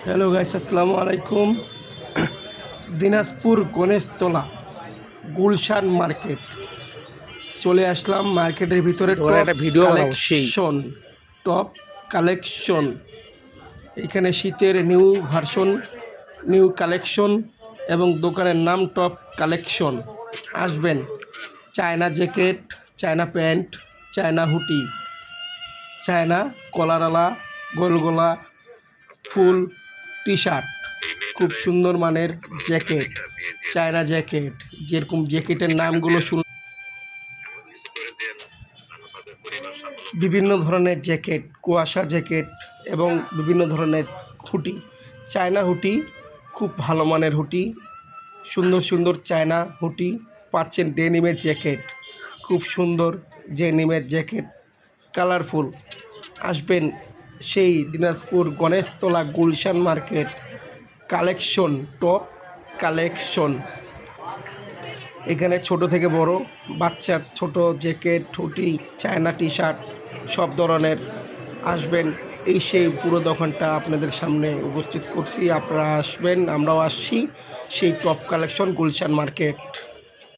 Hello guys, আসসালামু আলাইকুম। Dinajpur Ganeshtala Gulshan market চলে আসলাম। মার্কেটের ভিতরে দোকানে একটা ভিডিও বানাবো সেই টপ কালেকশন। এখানে শীতের নিউ ভার্সন, নিউ কালেকশন এবং দোকানের নাম টপ কালেকশন। আসবেন। China jacket, China pant, China hoodie, China কলারওয়ালা, গোলগলা, ফুল টি শার্ট, খুব সুন্দর মানের জ্যাকেট, চায়না জ্যাকেট। যেরকম জ্যাকেটের নামগুলো শুনুন, বিভিন্ন ধরনের জ্যাকেট, কুয়াশা জ্যাকেট এবং বিভিন্ন ধরনের হুডি, চায়না হুডি, খুব ভালো মানের হুডি, সুন্দর সুন্দর চায়না হুডি পাচ্ছেন। ডেনিমের জ্যাকেট, খুব সুন্দর ডেনিমের জ্যাকেট, কালারফুল। আসবেন সেই Dinajpur Ganeshtala Gulshan market collection, top collection. এখানে ছোট থেকে বড় বাচ্চার ছোট jacket, hoodie, China T shirt সব ধরনের। আসবেন, এই সেই পুরো দোকানটা আপনাদের সামনে উপস্থিত করছি। আপনারা আসবেন, আমরাও আসছি। সেই টপ কালেকশন গুলশান মার্কেট।